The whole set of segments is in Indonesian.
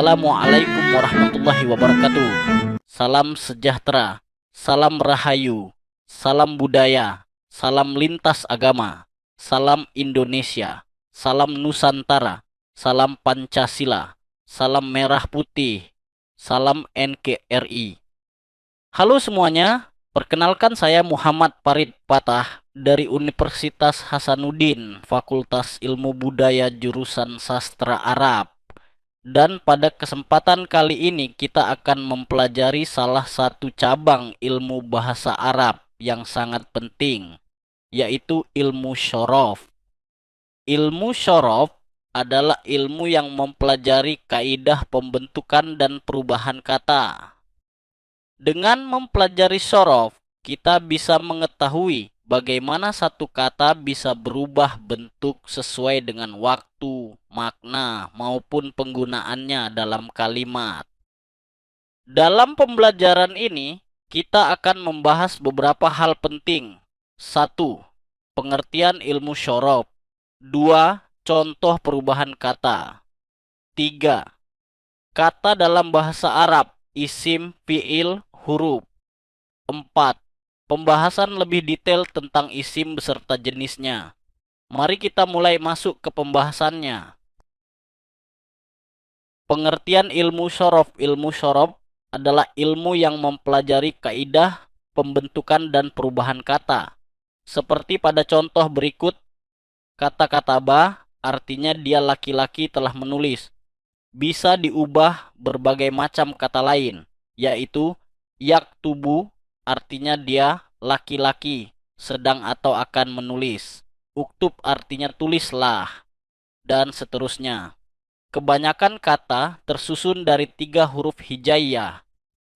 Assalamualaikum warahmatullahi wabarakatuh. Salam sejahtera, salam rahayu, salam budaya, salam lintas agama, salam Indonesia, salam Nusantara, salam Pancasila, salam merah putih, salam NKRI. Halo semuanya, perkenalkan saya Muhammad Farid Patah dari Universitas Hasanuddin, Fakultas Ilmu Budaya jurusan Sastra Arab. Dan pada kesempatan kali ini kita akan mempelajari salah satu cabang ilmu bahasa Arab yang sangat penting, yaitu ilmu syorof. Ilmu syorof adalah ilmu yang mempelajari kaidah pembentukan dan perubahan kata. Dengan mempelajari syorof, kita bisa mengetahui bagaimana satu kata bisa berubah bentuk sesuai dengan waktu, makna, maupun penggunaannya dalam kalimat. Dalam pembelajaran ini, kita akan membahas beberapa hal penting. 1. Pengertian ilmu syorof. 2. Contoh perubahan kata. 3. Kata dalam bahasa Arab, isim, fiil, huruf. 4. Pembahasan lebih detail tentang isim beserta jenisnya. Mari kita mulai masuk ke pembahasannya. Pengertian ilmu syorof. Ilmu syorof adalah ilmu yang mempelajari kaidah pembentukan dan perubahan kata. Seperti pada contoh berikut, kata kataba artinya dia laki-laki telah menulis. Bisa diubah berbagai macam kata lain, yaitu yaktubu artinya dia laki-laki sedang atau akan menulis. Uktub artinya tulislah, dan seterusnya. Kebanyakan kata tersusun dari 3 huruf hijaiyah.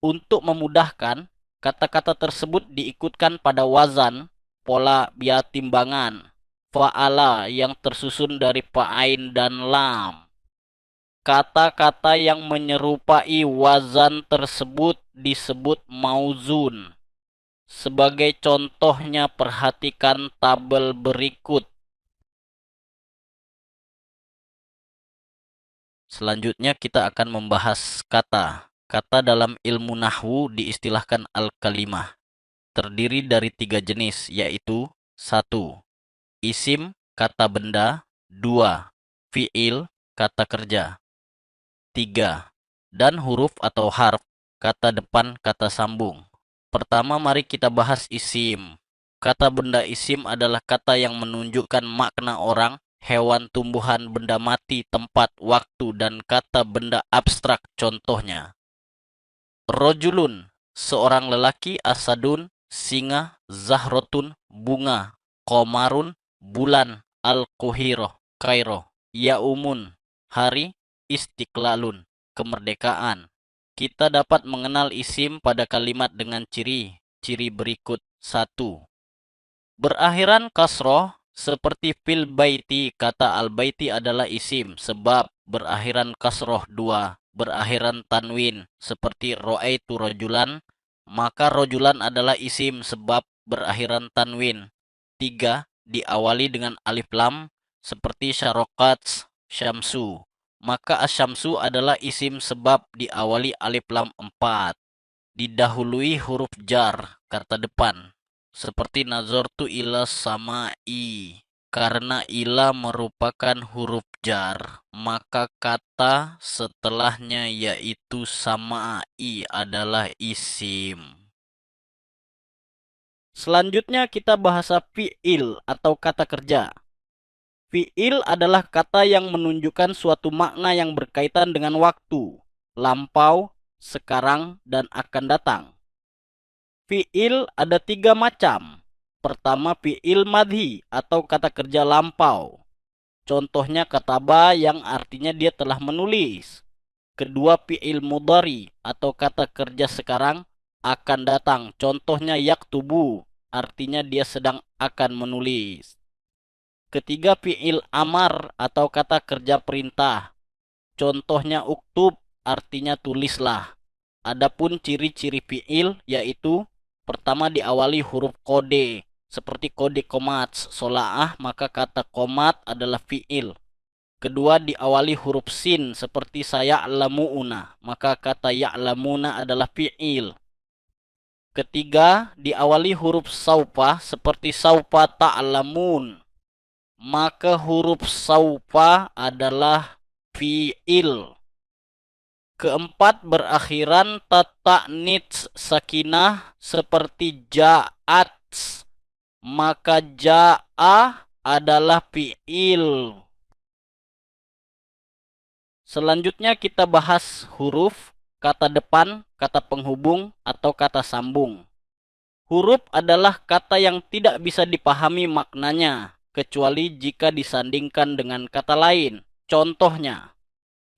Untuk memudahkan, kata-kata tersebut diikutkan pada wazan, pola biaya timbangan, fa'ala yang tersusun dari fa'ain dan lam. Kata-kata yang menyerupai wazan tersebut disebut mauzun. Sebagai contohnya perhatikan tabel berikut. Selanjutnya kita akan membahas kata. Kata dalam ilmu nahwu diistilahkan al-kalimah. Terdiri dari 3 jenis, yaitu 1. Isim, kata benda. 2. Fiil, kata kerja. 3. Dan huruf atau harf, kata depan, kata sambung. Pertama mari kita bahas isim. Kata benda isim adalah kata yang menunjukkan makna orang, hewan, tumbuhan, benda mati, tempat, waktu, dan kata benda abstrak contohnya. Rojulun, seorang lelaki, asadun, singa, zahrotun, bunga, komarun, bulan, al-Qahirah, Kairo, yaumun, hari, istiqlalun, kemerdekaan. Kita dapat mengenal isim pada kalimat dengan ciri berikut. 1. Berakhiran kasroh, seperti fil baiti. Kata al-baiti adalah isim sebab berakhiran kasroh. 2. Berakhiran tanwin, seperti ro'aitu rojulan, maka rojulan adalah isim sebab berakhiran tanwin. 3. Diawali dengan alif lam, seperti syarokats, syamsu, maka asyamsu adalah isim sebab diawali alif lam 4. Didahului huruf jar, kata depan, seperti nazartu ila sama'i. Karena ila merupakan huruf jar, maka kata setelahnya yaitu sama'i adalah isim. Selanjutnya kita bahasa fi'il atau kata kerja. Fi'il adalah kata yang menunjukkan suatu makna yang berkaitan dengan waktu, lampau, sekarang, dan akan datang. Fi'il ada 3 macam. Pertama, fi'il madhi atau kata kerja lampau. Contohnya kataba yang artinya dia telah menulis. Kedua, fi'il mudhari atau kata kerja sekarang akan datang. Contohnya yaktubu, artinya dia sedang akan menulis. Ketiga, fi'il amar atau kata kerja perintah. Contohnya uktub, artinya tulislah. Adapun ciri-ciri fi'il yaitu pertama diawali huruf kode, seperti kode komat, sola'ah, maka kata komat adalah fi'il. Kedua diawali huruf sin seperti saya'lamuuna, maka kata ya'lamuna adalah fi'il. Ketiga diawali huruf saupa seperti saupa ta'lamun, maka huruf saupa adalah fi'il. Keempat berakhiran ta'nits sakinah seperti ja'at, maka ja'a adalah fi'il. Selanjutnya kita bahas huruf, kata depan, kata penghubung, atau kata sambung. Huruf adalah kata yang tidak bisa dipahami maknanya, kecuali jika disandingkan dengan kata lain. Contohnya,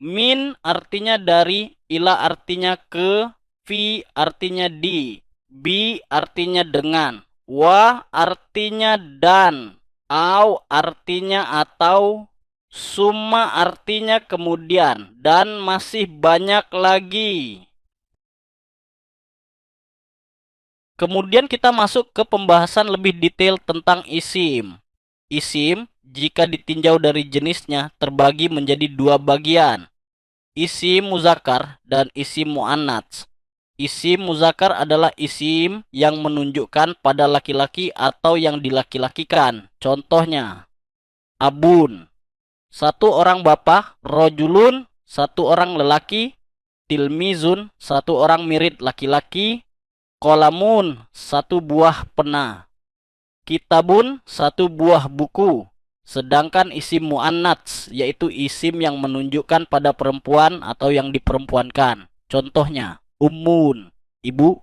min artinya dari, ila artinya ke, fi artinya di, bi artinya dengan, wa artinya dan, au artinya atau, summa artinya kemudian, dan masih banyak lagi. Kemudian kita masuk ke pembahasan lebih detail tentang isim. Isim, jika ditinjau dari jenisnya, terbagi menjadi dua bagian. Isim muzakkar dan isim muannats. Isim muzakkar adalah isim yang menunjukkan pada laki-laki atau yang dilaki-lakikan. Contohnya, abun, satu orang bapak, rojulun, satu orang lelaki, tilmizun, satu orang murid laki-laki, kolamun, satu buah pena, kitabun, satu buah buku. Sedangkan isim muannats, yaitu isim yang menunjukkan pada perempuan atau yang diperempuankan. Contohnya, ummun, ibu,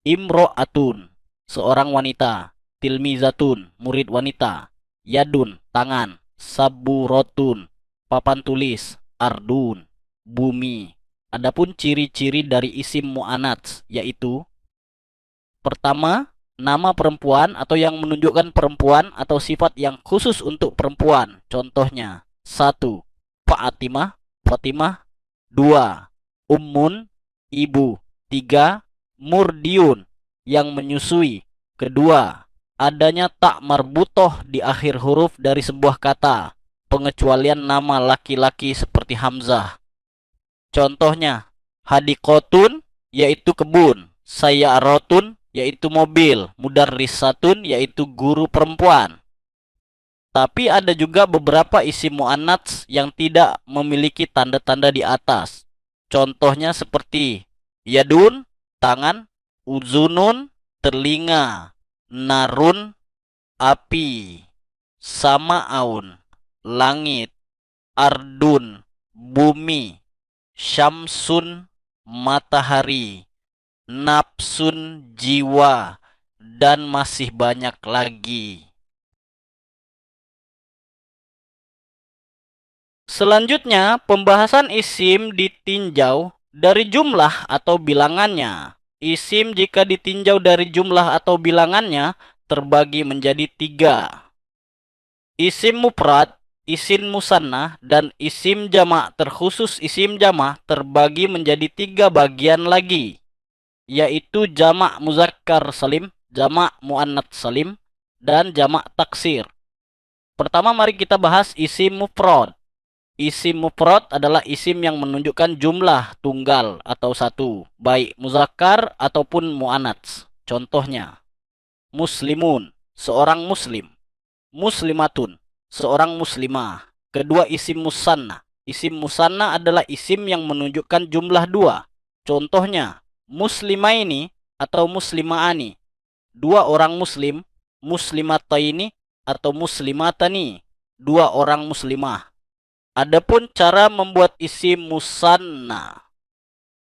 imro'atun, seorang wanita, tilmizatun, murid wanita, yadun, tangan, saburotun, papan tulis, ardun, bumi. Adapun ciri-ciri dari isim muannats, yaitu pertama, nama perempuan atau yang menunjukkan perempuan atau sifat yang khusus untuk perempuan. Contohnya, 1. Fatimah, Fatimah. 2. Ummun, ibu. 3. Murdiun, yang menyusui. Kedua, adanya tak marbutoh di akhir huruf dari sebuah kata, pengecualian nama laki-laki seperti Hamzah. Contohnya, hadikotun, yaitu kebun, sayyarotun, yaitu mobil, mudarrisatun, yaitu guru perempuan. Tapi ada juga beberapa isim muannats yang tidak memiliki tanda-tanda di atas. Contohnya seperti yadun, tangan, uzunun, telinga, narun, api, sama'aun, langit, ardun, bumi, syamsun, matahari, nafsun, jiwa, dan masih banyak lagi. Selanjutnya, pembahasan isim ditinjau dari jumlah atau bilangannya. Isim jika ditinjau dari jumlah atau bilangannya terbagi menjadi 3. Isim mufrad, isim musanna, dan isim jamak terkhusus isim jamak terbagi menjadi 3 bagian lagi, yaitu jamak muzakkar salim, jamak muannats salim, dan jamak taksir. Pertama mari kita bahas isim mufrad. Isim mufrad adalah isim yang menunjukkan jumlah tunggal atau satu, baik muzakkar ataupun muannats. Contohnya, muslimun, seorang muslim. Muslimatun, seorang muslimah. Kedua isim musanna. Isim musanna adalah isim yang menunjukkan jumlah 2. Contohnya, muslimaini atau muslimaani, 2 orang muslim, muslimataini atau muslimatani, 2 orang muslimah. Adapun cara membuat isim musanna.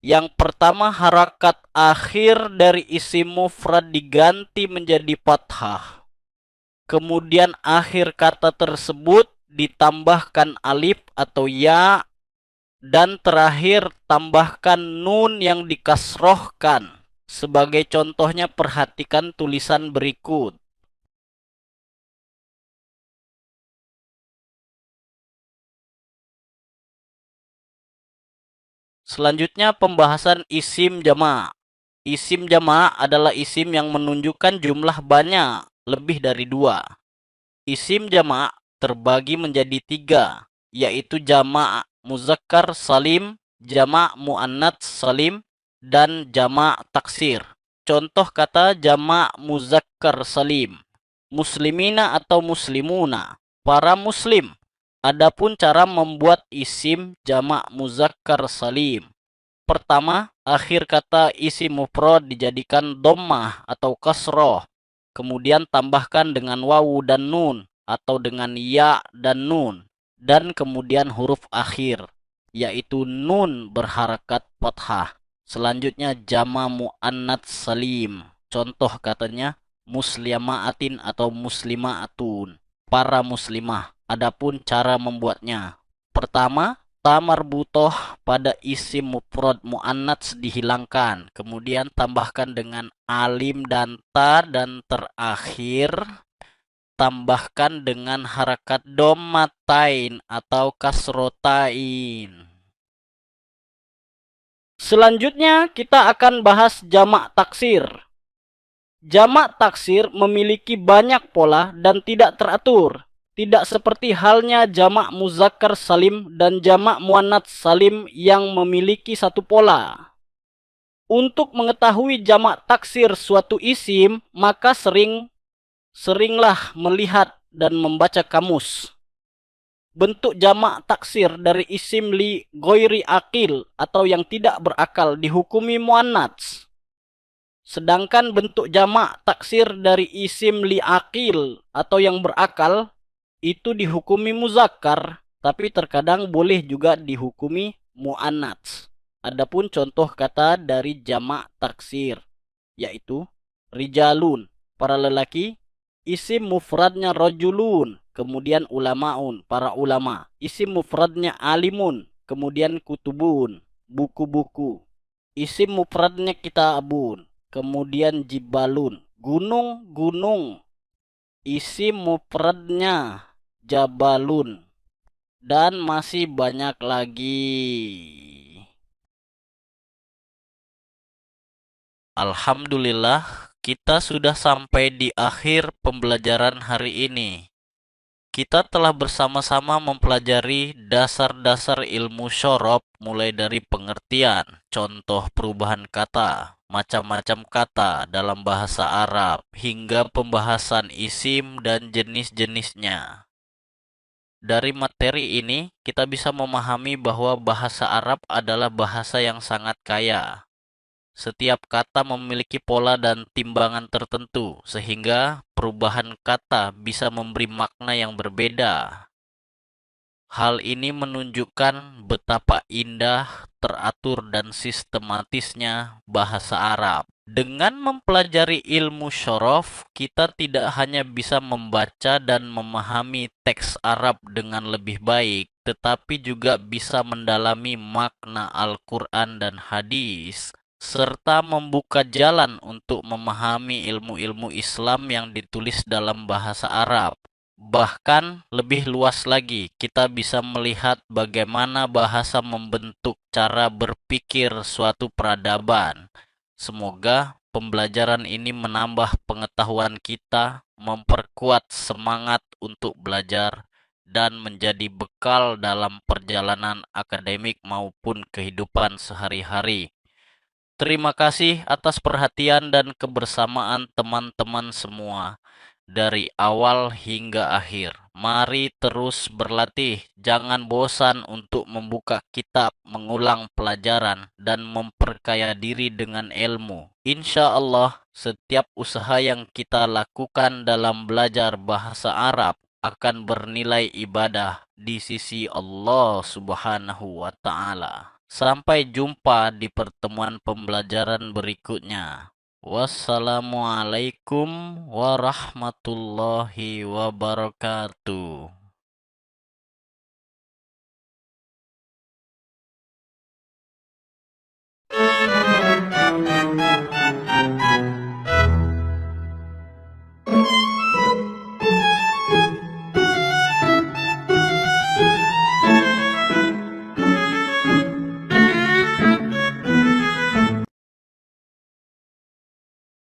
Yang pertama, harakat akhir dari isim mufrad diganti menjadi fathah. Kemudian akhir kata tersebut ditambahkan alif atau ya, dan terakhir tambahkan nun yang dikasrohkan. Sebagai contohnya perhatikan tulisan berikut. Selanjutnya pembahasan isim jamak. Isim jamak adalah isim yang menunjukkan jumlah banyak, lebih dari 2. Isim jamak terbagi menjadi 3, yaitu jamak muzakkar salim, jamak muannats salim, dan jamak taksir. Contoh kata jamak muzakkar salim: muslimina atau muslimuna, para muslim. Adapun cara membuat isim jamak muzakkar salim: pertama, akhir kata isim mufrad dijadikan dhammah atau kasroh. Kemudian tambahkan dengan wawu dan nun atau dengan ya dan nun. Dan kemudian huruf akhir, yaitu nun berharakat fathah. Selanjutnya jama muannats salim. Contoh katanya muslimaatin atau muslimaatun, para muslimah. Adapun cara membuatnya: pertama, ta marbutoh pada isim mufrad muannats dihilangkan, kemudian tambahkan dengan alim dan ta, dan terakhir tambahkan dengan harakat dommatain atau kasrotain. Selanjutnya kita akan bahas jamak taksir. Jamak taksir memiliki banyak pola dan tidak teratur. Tidak seperti halnya jamak muzakkar salim dan jamak muannats salim yang memiliki satu pola. Untuk mengetahui jamak taksir suatu isim, maka seringlah melihat dan membaca kamus. Bentuk jamak taksir dari isim li ghairi akil atau yang tidak berakal dihukumi muannats. Sedangkan bentuk jamak taksir dari isim li akil atau yang berakal itu dihukumi muzakkar, tapi terkadang boleh juga dihukumi muannats. Adapun contoh kata dari jamak taksir, yaitu rijalun, para lelaki, isim mufradnya rajulun, kemudian ulamaun, para ulama. Isim mufradnya alimun, kemudian kutubun, buku-buku. Isim mufradnya kitabun, kemudian jibalun, gunung-gunung. Isim mufradnya jabalun, dan masih banyak lagi. Alhamdulillah, kita sudah sampai di akhir pembelajaran hari ini. Kita telah bersama-sama mempelajari dasar-dasar ilmu syarab, mulai dari pengertian, contoh perubahan kata, macam-macam kata dalam bahasa Arab, hingga pembahasan isim dan jenis-jenisnya. Dari materi ini, kita bisa memahami bahwa bahasa Arab adalah bahasa yang sangat kaya. Setiap kata memiliki pola dan timbangan tertentu, sehingga perubahan kata bisa memberi makna yang berbeda. Hal ini menunjukkan betapa indah, teratur, dan sistematisnya bahasa Arab. Dengan mempelajari ilmu syaraf, kita tidak hanya bisa membaca dan memahami teks Arab dengan lebih baik, tetapi juga bisa mendalami makna Al-Quran dan hadis, serta membuka jalan untuk memahami ilmu-ilmu Islam yang ditulis dalam bahasa Arab. Bahkan lebih luas lagi, kita bisa melihat bagaimana bahasa membentuk cara berpikir suatu peradaban. Semoga pembelajaran ini menambah pengetahuan kita, memperkuat semangat untuk belajar, dan menjadi bekal dalam perjalanan akademik maupun kehidupan sehari-hari. Terima kasih atas perhatian dan kebersamaan teman-teman semua. Dari awal hingga akhir, mari terus berlatih. Jangan bosan untuk membuka kitab, mengulang pelajaran, dan memperkaya diri dengan ilmu. Insya Allah, setiap usaha yang kita lakukan dalam belajar bahasa Arab akan bernilai ibadah di sisi Allah Subhanahu wa Ta'ala. Sampai jumpa di pertemuan pembelajaran berikutnya. Wassalamualaikum warahmatullahi wabarakatuh.